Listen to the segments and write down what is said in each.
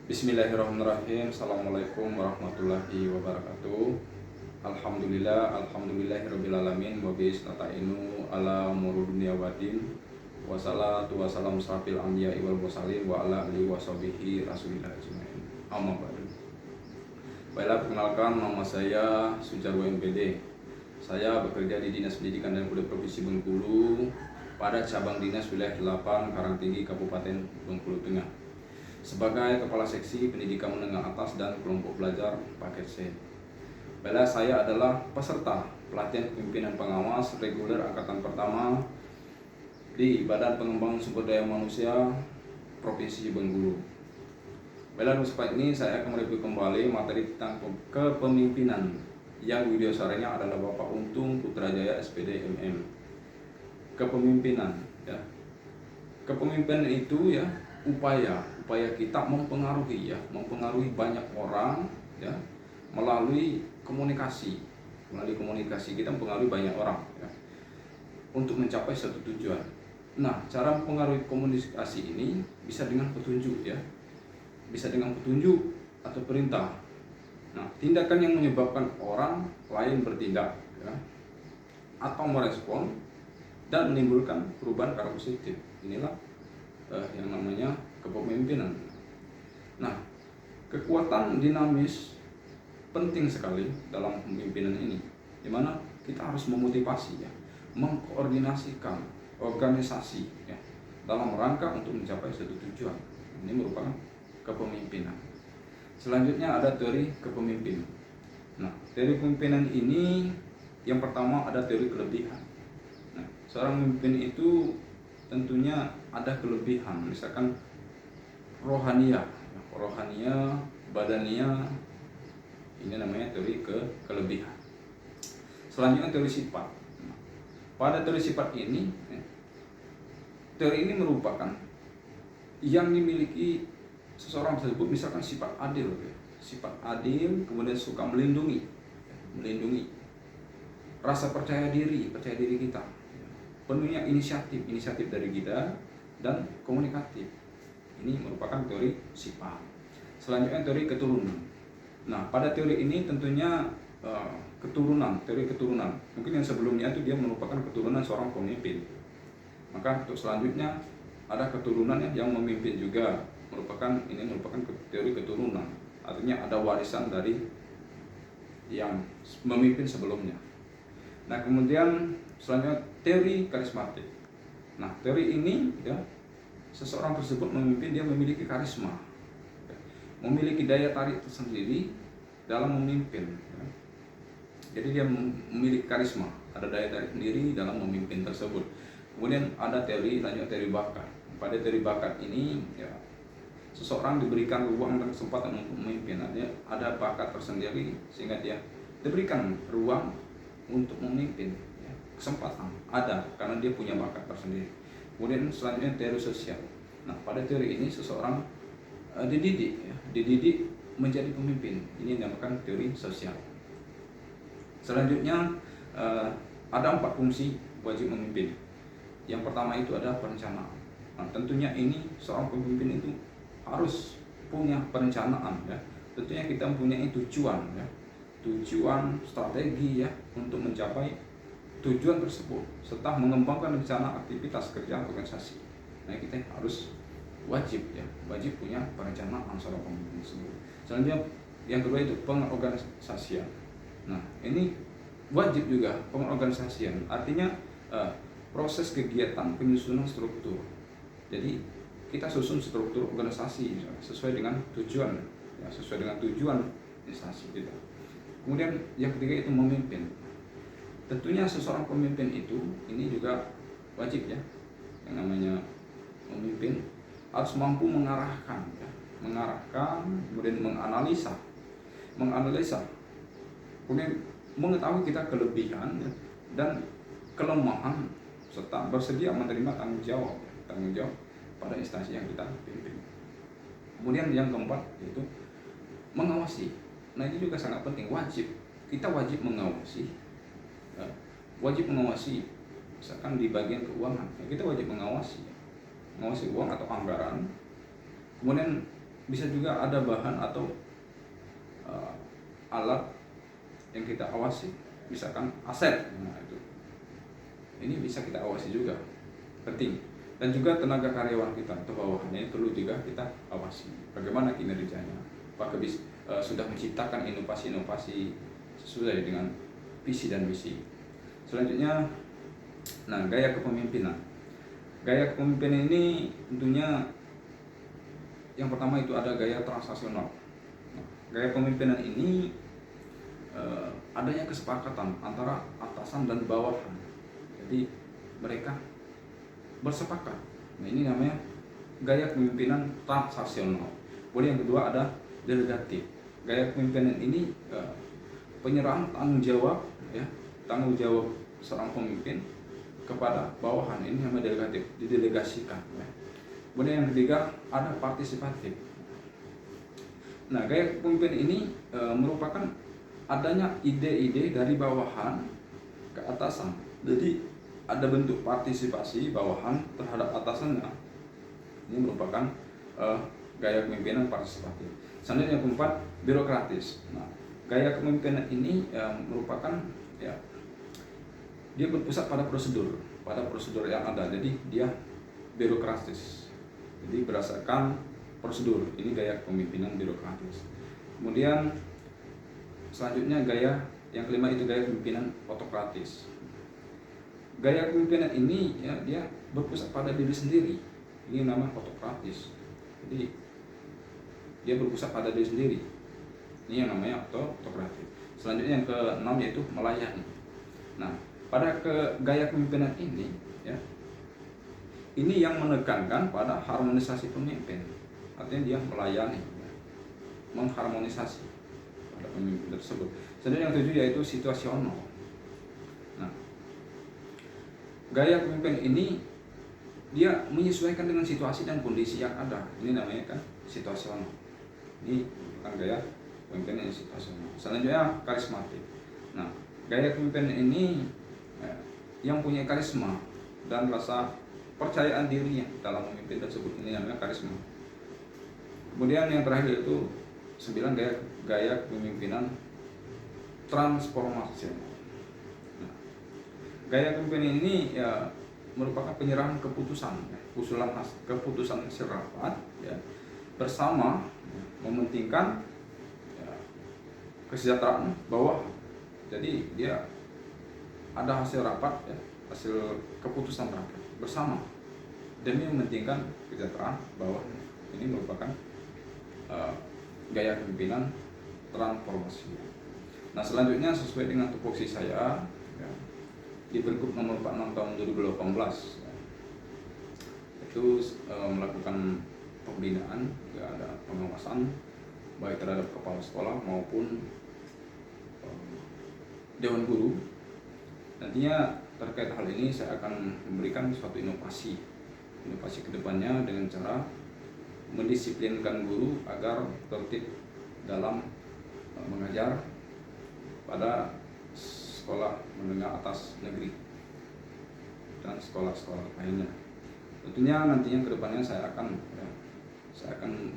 Bismillahirrahmanirrahim. Assalamualaikum warahmatullahi wabarakatuh. Alhamdulillahirrabbilalamin. Wa bisnata'inu ala umuri dunya waddin. Wassalatu wassalamu sarafil anbiya'i wal mursalin wa ala alihi wa sahbihi rasulillah ajmain. Amma ba'du. Baiklah, perkenalkan, nama saya Sujarwo MPD. Saya bekerja di Dinas Pendidikan dan Kebudayaan Provinsi Bengkulu pada cabang Dinas Wilayah 8 Karangtinggi Kabupaten Bengkulu Tengah sebagai Kepala Seksi Pendidikan Menengah Atas dan Kelompok Belajar Paket C. Baiklah, saya adalah peserta pelatihan kepemimpinan pengawas reguler angkatan pertama di Badan Pengembangan Sumber Daya Manusia Provinsi Bengkulu. Baiklah, saat ini saya akan mereview kembali materi tentang kepemimpinan yang wideosaranya adalah Bapak Untung Putrajaya SPD MM. Kepemimpinan, ya. Kepemimpinan itu ya upaya kita mempengaruhi banyak orang, ya, melalui komunikasi kita mempengaruhi banyak orang, ya, untuk mencapai satu tujuan. Nah, cara mempengaruhi komunikasi ini bisa dengan petunjuk, ya, bisa dengan petunjuk atau perintah. Nah, tindakan yang menyebabkan orang lain bertindak, ya, atau merespon dan menimbulkan perubahan ke arah positif. Inilah yang namanya kepemimpinan. Nah, kekuatan dinamis penting sekali dalam kepemimpinan ini, di mana kita harus memotivasi, ya, mengkoordinasikan organisasi, ya, dalam rangka untuk mencapai suatu tujuan. Ini merupakan kepemimpinan. Selanjutnya ada teori kepemimpinan. Nah, teori kepemimpinan ini yang pertama ada teori kelebihan. Nah, seorang pemimpin itu tentunya ada kelebihan, misalkan rohania, badania. Ini namanya teori kelebihan. Selanjutnya teori sifat. Pada teori sifat ini, teori ini merupakan yang dimiliki seseorang tersebut, misalkan sifat adil, kemudian suka melindungi, rasa percaya diri kita, penuhnya inisiatif dari kita, dan komunikatif. Ini merupakan teori sifat. Selanjutnya teori keturunan. Nah, pada teori ini tentunya teori keturunan. Mungkin yang sebelumnya itu dia merupakan keturunan seorang pemimpin. Maka untuk selanjutnya ada keturunannya yang memimpin juga, merupakan teori keturunan. Artinya ada warisan dari yang memimpin sebelumnya. Nah, kemudian selanjutnya teori karismatik. Nah, teori ini, ya, seseorang tersebut memimpin, dia memiliki karisma, ya, memiliki daya tarik tersendiri dalam memimpin, ya. Jadi dia memiliki karisma, ada daya tarik sendiri dalam memimpin tersebut. Kemudian ada teori bakat. Pada teori bakat ini, ya, seseorang diberikan ruang dan kesempatan untuk memimpin. Artinya ada bakat tersendiri sehingga dia diberikan ruang untuk memimpin, ya. Kesempatan ada karena dia punya bakat tersendiri. Kemudian selanjutnya teori sosial. Nah, pada teori ini seseorang dididik menjadi pemimpin. Ini dinamakan teori sosial. Selanjutnya ada 4 fungsi wajib memimpin. Yang pertama itu adalah perencanaan. Nah, tentunya ini seorang pemimpin itu harus punya perencanaan, ya. Tentunya kita mempunyai tujuan, ya, tujuan strategi, ya, untuk mencapai tujuan tersebut serta mengembangkan rencana aktivitas kerja organisasi. Nah, kita harus wajib punya perencanaan seorang pemimpin tersebut. Selanjutnya yang kedua itu pengorganisasian. Nah, ini wajib juga pengorganisasian, artinya proses kegiatan penyusunan struktur. Jadi kita susun struktur organisasi sesuai dengan tujuan, ya, sesuai dengan tujuan instansi kita. Kemudian yang ketiga itu memimpin. Tentunya seseorang pemimpin itu ini juga wajib, ya, yang namanya memimpin harus mampu mengarahkan, ya, kemudian menganalisa, kemudian mengetahui kita kelebihan, ya, dan kelemahan serta bersedia menerima tanggung jawab pada instansi yang kita pimpin. Kemudian yang keempat yaitu mengawasi. Nah, ini juga sangat penting, kita wajib mengawasi, ya, misalkan di bagian keuangan, ya, kita wajib mengawasi uang atau anggaran. Kemudian bisa juga ada bahan atau alat yang kita awasi, misalkan aset. Nah, itu ini bisa kita awasi juga, penting. Dan juga tenaga karyawan kita atau bawahannya perlu juga kita awasi bagaimana kinerjanya, apakah sudah menciptakan inovasi-inovasi sesuai dengan visi dan misi. Selanjutnya, nah, gaya kepemimpinan. Gaya kepemimpinan ini tentunya yang pertama itu ada gaya transaksional. Nah, gaya kepemimpinan ini adanya kesepakatan antara atasan dan bawahan. Jadi mereka bersepakat. Nah, ini namanya gaya kepemimpinan transaksional. Kemudian yang kedua ada delegatif. Gaya kepemimpinan ini penyerahan tanggung jawab, ya, tanggung jawab seorang pemimpin kepada bawahan, ini namanya delegatif, didelegasikan. Ya. Kemudian yang ketiga ada partisipatif. Nah, gaya kepemimpinan ini merupakan adanya ide-ide dari bawahan ke atasan. Jadi ada bentuk partisipasi bawahan terhadap atasannya. Ini merupakan gaya kepemimpinan partisipatif. Selanjutnya yang keempat, birokratis. Nah, gaya kepemimpinan ini merupakan, ya, dia berpusat pada prosedur yang ada. Jadi dia birokratis. Jadi berdasarkan prosedur. Ini gaya kepemimpinan birokratis. Kemudian selanjutnya gaya yang kelima itu gaya kepemimpinan autokratis. Gaya kepemimpinan ini, ya, dia berpusat pada diri sendiri. Ini namanya autokratis. Jadi dia berpusat pada diri sendiri. Ini yang namanya autokratis. Selanjutnya yang keenam yaitu melayani. Nah, pada gaya kepemimpinan ini, ya, ini yang menekankan pada harmonisasi pemimpin. Artinya dia melayani, ya, mengharmonisasi pada pemimpin tersebut. Selanjutnya yang ketujuh yaitu situasional. Nah, gaya kepemimpinan ini dia menyesuaikan dengan situasi dan kondisi yang ada. Ini namanya kan situasional. Ini bukan gaya kepemimpinan yang situasional. Selanjutnya karismatik. Nah, gaya kepemimpinan ini yang punya karisma dan rasa percayaan dirinya dalam memimpin tersebut, ini namanya karisma. Kemudian yang terakhir itu 9 gaya kepemimpinan transformasional. Nah, gaya kepemimpinan ini, ya, merupakan penyerahan keputusan, ya, keputusan hasil rapat, ya, bersama, ya, mementingkan, ya, kesejahteraan bawah. Jadi dia ada hasil rapat, ya, hasil keputusan rapat bersama demi mementingkan kesejahteraan bawah. Ini merupakan gaya kepemimpinan transformasi. Nah, selanjutnya sesuai dengan tupoksi saya, ya, di Pergub nomor 46 tahun 2018, ya, itu melakukan pembinaan, ya, ada pengawasan baik terhadap kepala sekolah maupun dewan guru. Nantinya terkait hal ini saya akan memberikan suatu inovasi kedepannya dengan cara mendisiplinkan guru agar tertib dalam mengajar pada sekolah menengah atas negeri dan sekolah-sekolah lainnya. Tentunya nantinya kedepannya saya akan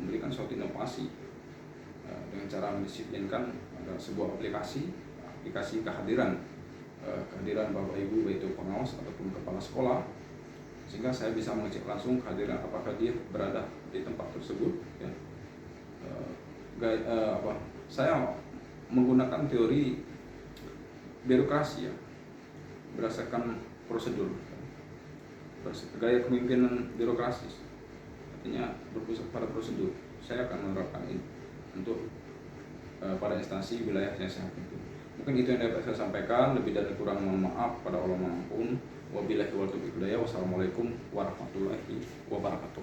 memberikan suatu inovasi dengan cara mendisiplinkan ada sebuah aplikasi kehadiran Bapak Ibu, baik itu pengawas ataupun kepala sekolah, sehingga saya bisa mengecek langsung kehadiran apakah dia berada di tempat tersebut, ya. Saya menggunakan teori birokrasi, ya, berdasarkan prosedur, gaya kepemimpinan birokrasi, artinya berpusat pada prosedur. Saya akan menerapkan ini untuk pada instansi wilayah yang saya pimpin. Mungkin itu yang dapat saya sampaikan. Lebih dan kurang mohon maaf, pada Allah Maha Ampun. Wabillahi wal taufiq hidayah. Wassalamualaikum warahmatullahi wabarakatuh.